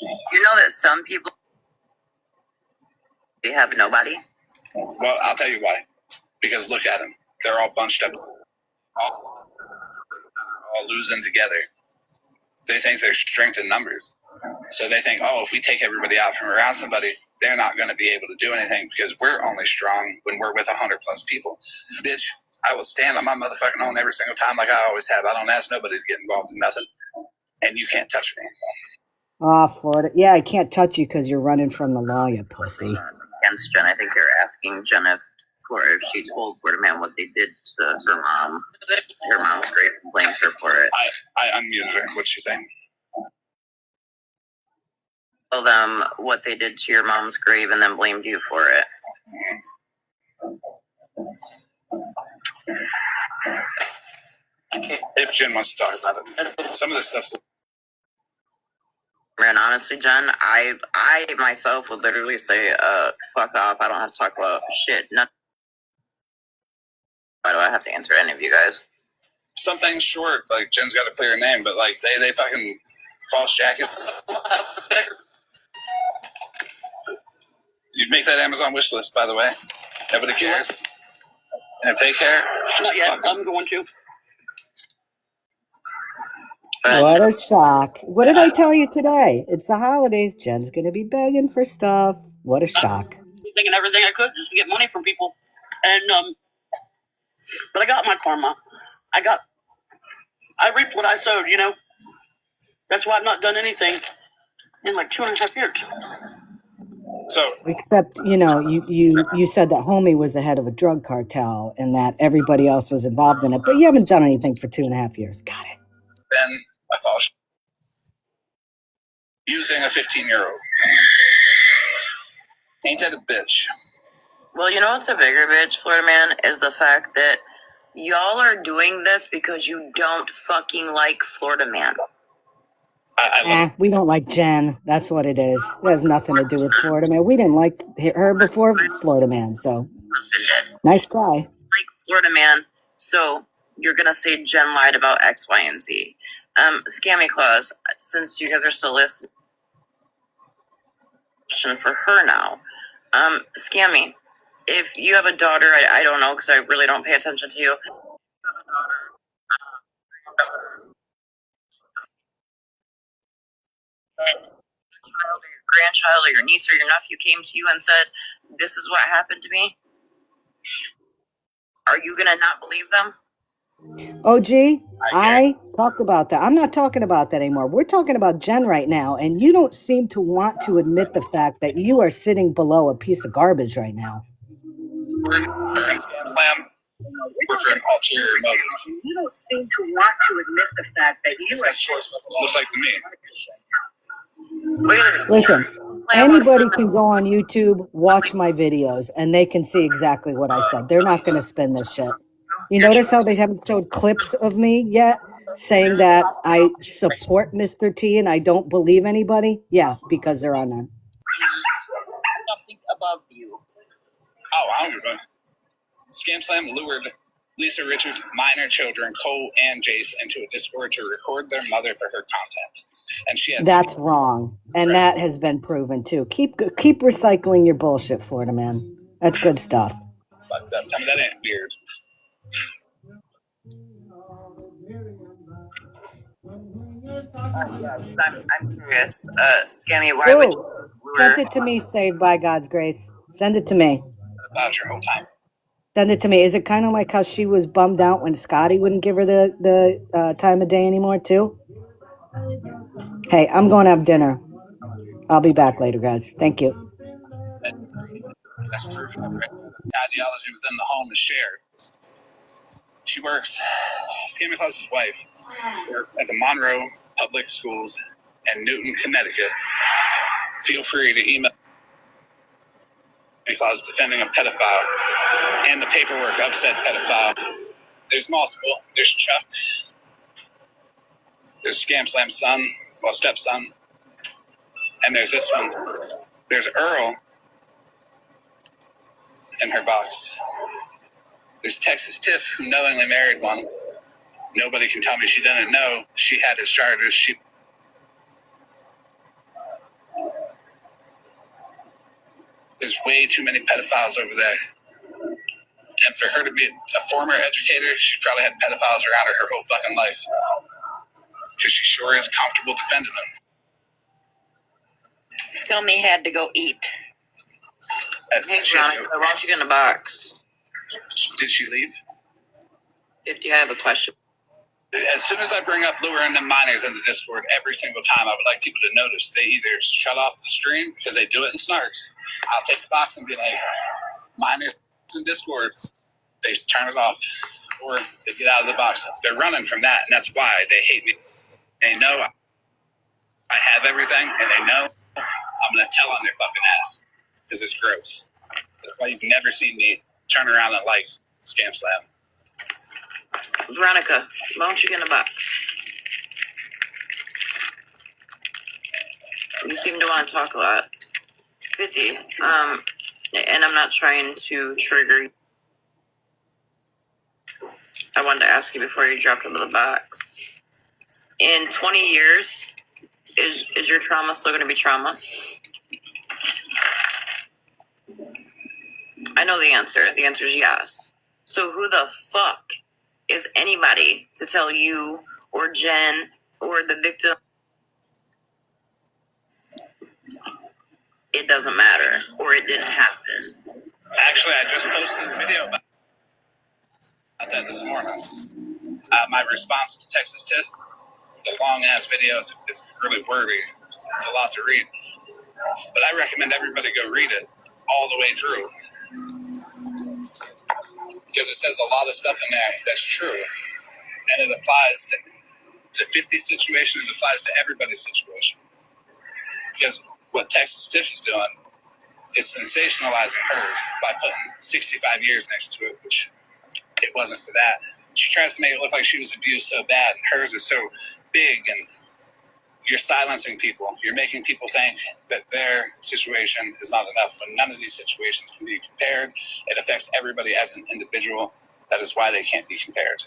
Do you know that some people they have nobody? Well, I'll tell you why. Because look at them. They're all bunched up. All losing together. They think there's strength in numbers. So they think, oh, if we take everybody out from around somebody, they're not going to be able to do anything because we're only strong when we're with 100 plus people. Bitch, I will stand on my motherfucking own every single time like I always have. I don't ask nobody to get involved in nothing. And you can't touch me. Oh, Florida. Yeah, I can't touch you because you're running from the law, you pussy. Against Jen, I think they're asking Jen if she told Florida man what they did to her mom. Her mom was great and blamed her for it. I unmuted her. What'd she say? Tell them what they did to your mom's grave and then blamed you for it. If Jen wants to talk about it. Some of this stuff. And honestly, Jen, I myself would literally say, fuck off. I don't have to talk about shit. Nothing. Why do I have to answer any of you guys? Some things short, like Jen's got a clear name, but like they fucking false jackets. You'd make that Amazon wish list, by the way. Nobody cares. And if they care, Not yet. I'm going to. But What a shock. What did I tell you today? It's the holidays. Jen's going to be begging for stuff. What a shock. Thinking everything I could just to get money from people. And, but I got my karma. I reaped what I sowed, you know? That's why I've not done anything in like 2.5 years. So Except, you said that homie was the head of a drug cartel and that everybody else was involved in it, but you haven't done anything for 2.5 years. Got it. then I thought using a 15-year-old. Ain't that a bitch? well, you know what's the bigger bitch, Florida man, is the fact that y'all are doing this because you don't fucking like Florida man. I love We don't like Jen. That's what it is. It has nothing to do with Florida Man. We didn't like her before Florida Man, so nice try. Like Florida man, so you're gonna say Jen lied about X, Y, and Z. Scammy Claus, since you guys are still listening for her now. Scammy, if you have a daughter, I don't know because I really don't pay attention to you. And child or your grandchild or your niece or your nephew came to you and said, "This is what happened to me." Are you gonna not believe them? OG, I talked about that. I'm not talking about that anymore. We're talking about Jen right now, and you don't seem to want to admit the fact that you are sitting below a piece of garbage right now. We're in Scam Slam. We're for an ulterior motive. You don't seem to want to admit the fact that you That's what it looks like to me. Listen, anybody can go on YouTube, watch my videos, and they can see exactly what I said. They're not going to spin this shit. You notice how they haven't showed clips of me yet saying that I support Mr. T and I don't believe anybody? Yeah, because there are none. Something above you. Oh, I don't know. Scam Slam lured Lisa Richards' minor children, Cole and Jace, into a Discord to record their mother for her content. And she had That's wrong. And that has been proven too. Keep recycling your bullshit, Florida man. That's good stuff. fucked up. Tell me that ain't weird. I'm curious. Scammy, why would you Send it to me, saved by God's grace. Send it to me. About your whole time. Send it to me. Is it kind of like how she was bummed out when Scotty wouldn't give her the time of day anymore too? Hey, I'm going to have dinner. I'll be back later, guys. Thank you. That's proof of it. The ideology within the home is shared. She works, Scammy Claus's wife, worked at the Monroe Public Schools in Newton, Connecticut. Feel free to email Scammy Claus defending a pedophile and the paperwork of said pedophile. There's multiple. There's Chuck. There's Scam Slam's son, well, stepson. And there's this one. There's Earl in her box. There's Texas Tiff, who knowingly married one. Nobody can tell me she didn't know she had his charges. There's way too many pedophiles over there. And for her to be a former educator, she probably had pedophiles around her whole fucking life. Because she sure is comfortable defending them. Scummy had to go eat? And Hey, Veronica, why don't you get in the box? Did she leave? 50, I have a question. As soon as I bring up luring them minors in the Discord, every single time I would like people to notice, they either shut off the stream because they do it in snarks. I'll take the box and be like, minors in Discord, they turn it off or they get out of the box. They're running from that, and that's why they hate me. They know I have everything, and they know I'm going to tell on their fucking ass because it's gross. That's why you've never seen me turn around and like Scam Slam. Veronica, why don't you get in the box? You seem to want to talk a lot. 50, and I'm not trying to trigger you. I wanted to ask you before you dropped into the box. In 20 years, is your trauma still going to be trauma? I know the answer. The answer is yes. So who the fuck is anybody to tell you or Jen or the victim, it doesn't matter, or it didn't happen. Actually, I just posted a video about that this morning. My response to Texas Tiff, the long ass video, is really wordy. It's a lot to read, but I recommend everybody go read it all the way through because it says a lot of stuff in there that's true, and it applies to 50 situations. It applies to everybody's situation because what Texas Tiff is doing is sensationalizing hers by putting 65 years next to it, which it wasn't for that. She tries to make it look like she was abused so bad, and hers is so big, and you're silencing people. You're making people think that their situation is not enough when none of these situations can be compared. It affects everybody as an individual. That is why they can't be compared.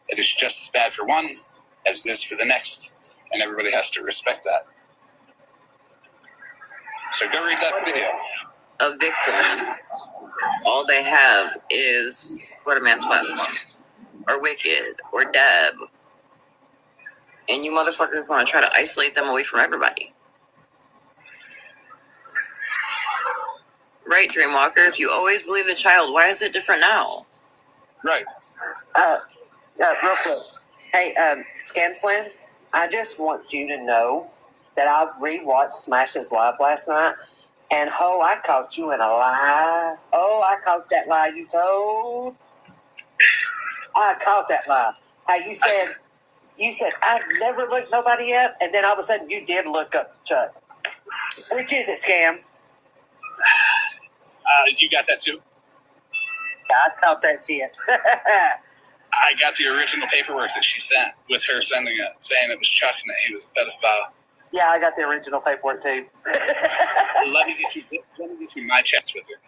It is just as bad for one as it is for the next, and everybody has to respect that. So go read that video. A victim, all they have is what a man's platform, or Wicked, or Deb. And you motherfuckers want to try to isolate them away from everybody. Right, Dreamwalker? If you always believe the child, why is it different now? Right. Real quick. Hey, Scam Slam, I just want you to know that I rewatched Smash's live last night, and I caught you in a lie. Oh, I caught that lie you told. I caught that lie. How you said, I've never looked nobody up, and then all of a sudden you did look up Chuck. Which is it, Scam? You got that too? Yeah, I caught that shit. I got the original paperwork that she sent with her sending it, saying it was Chuck and that he was a pedophile. Yeah, I got the original paperwork too. Let me get you my chats with her,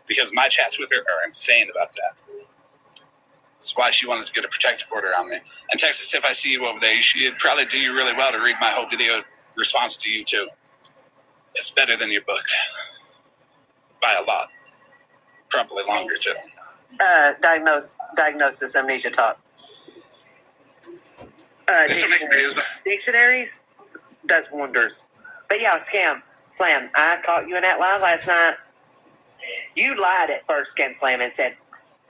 because my chats with her are insane about that. That's why she wanted to get a protective order on me. And Texas Tiff, I see you over there. It'd probably do you really well to read my whole video response to you too. It's better than your book by a lot. Probably longer too. Diagnosis amnesia talk. Dictionaries does wonders. But yeah, Scam Slam, I caught you in that lie last night. You lied at first, Scam Slam, and said,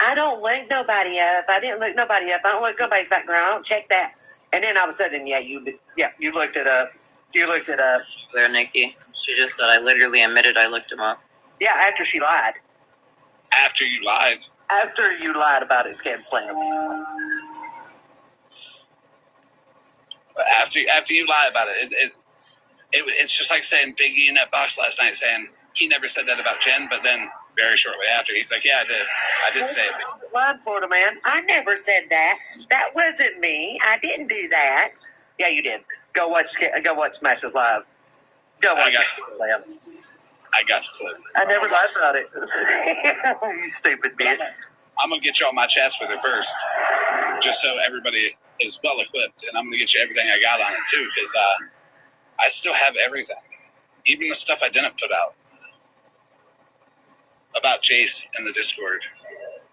I don't look nobody up. I didn't look nobody up. I don't look nobody's background. I don't check that. And then all of a sudden, you looked it up. You looked it up. There, Nikki. She just said I literally admitted I looked him up. Yeah, after she lied. After you lied? After you lied about it, Scam Slam. After you lie about it, it's just like saying Biggie in that box last night saying he never said that about Jen, but then very shortly after he's like, yeah, I did say it. Lying for the man. I never said that. That wasn't me. I didn't do that. Yeah, you did. Go watch Smash's live. Go watch Slam. I got the clip. I never lied about it. You stupid bitch. I'm gonna get you all my chats with her first, just so everybody is well equipped, and I'm gonna get you everything I got on it too, because I still have everything, even the stuff I didn't put out about Jace in the Discord,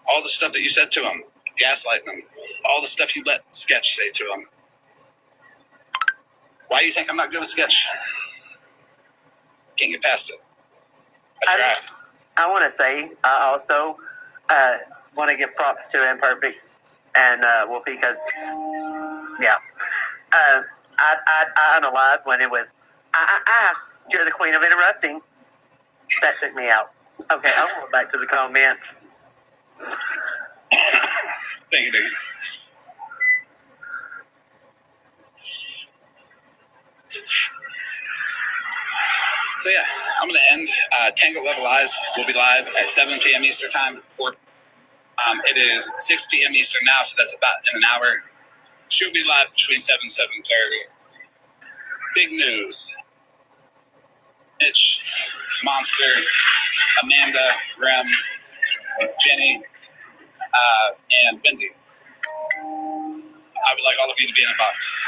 all the stuff that you said to him, gaslighting him, all the stuff you let Sketch say to him. Why do you think I'm not good with Sketch? Can't get past it. I tried. I want to say I also want to give props to Imperfect and Wolfie because, yeah, I unalived when it was, you're the queen of interrupting. That took me out. Okay, I'll go back to the comments. Thank you, Dave. So yeah, I'm going to end. Tango Level Eyes will be live at 7 p.m. Eastern Time. It is 6 p.m. Eastern now, so that's about in an hour. She'll be live between 7 and 7:30. Big news. Mitch, Monster, Amanda, Rem, Jenny, and Bendy. I would like all of you to be in a box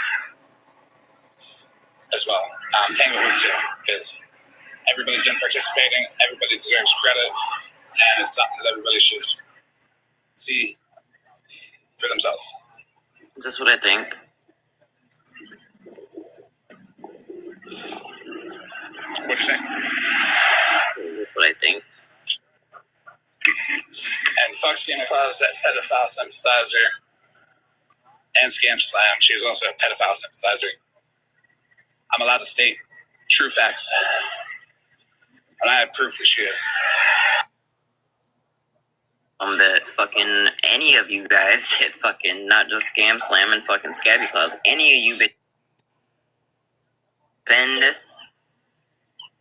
as well. Tango would too, because everybody's been participating. Everybody deserves credit, and it's something that everybody should see for themselves. Is this what I think? What'd you say? That's what I think. And fuck Scam Closet, pedophile sympathizer, and Scam Slam. She was also a pedophile sympathizer. I'm allowed to state true facts, and I have proof that she is. That fucking any of you guys that fucking not just Scam Slam and fucking Scabby Claus, any of you bend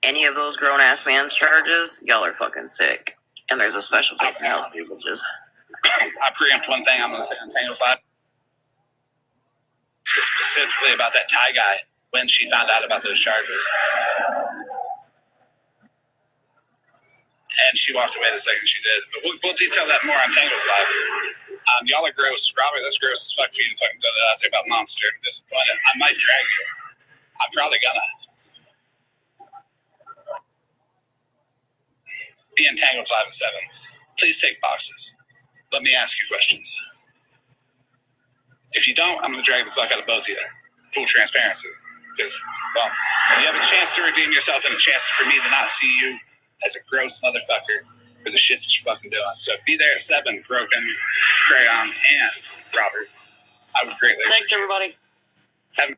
any of those grown ass man's charges, y'all are fucking sick. And there's a special place in hell for you bitches. I preempt one thing I'm going to say on Tango's Live. Specifically about that Thai guy when she found out about those charges. And she walked away the second she did. But we'll detail that more on Tango's Live. Y'all are gross. Robert, that's gross as fuck for you to fucking throw that out there about Monster. I'm disappointed. I might drag you. I'm probably gonna. Be in Tango's Live at 7. Please take boxes. Let me ask you questions. If you don't, I'm gonna drag the fuck out of both of you. Full transparency. Because, well, you have a chance to redeem yourself and a chance for me to not see you as a gross motherfucker for the shit that you're fucking doing. So be there at 7, Broken, Crayon, and Robert. I would greatly appreciate it. Thanks, everybody. Have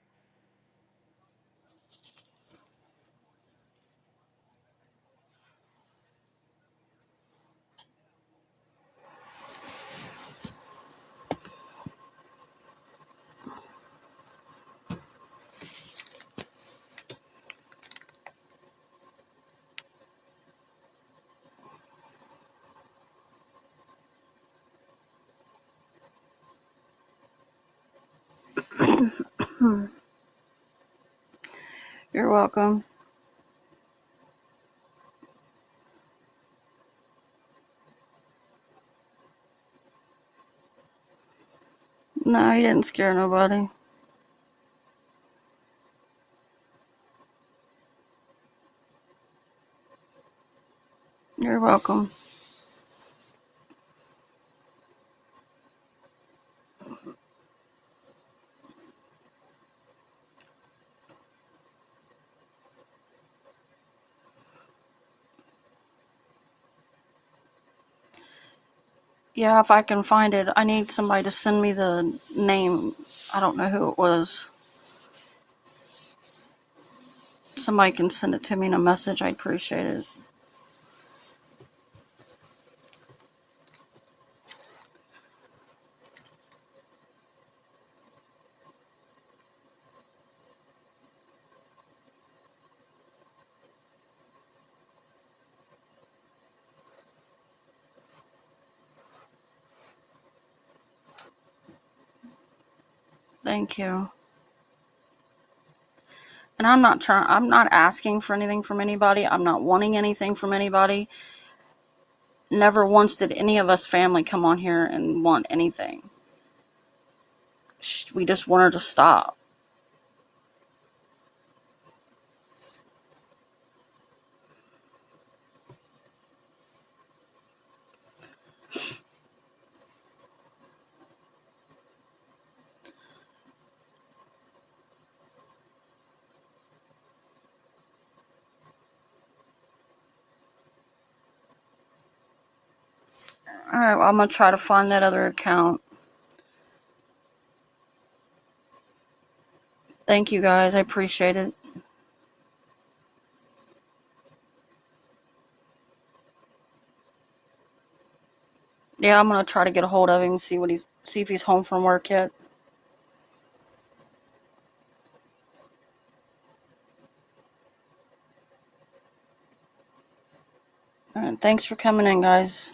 You're welcome. No, you didn't scare nobody. You're welcome. Yeah, if I can find it, I need somebody to send me the name. I don't know who it was. Somebody can send it to me in a message. I'd appreciate it. Thank you. And I'm not asking for anything from anybody. I'm not wanting anything from anybody. Never once did any of us family come on here and want anything. We just want her to stop. Alright, well, I'm going to try to find that other account. Thank you guys. I appreciate it. Yeah, I'm going to try to get a hold of him and see if he's home from work yet. Alright, thanks for coming in, guys.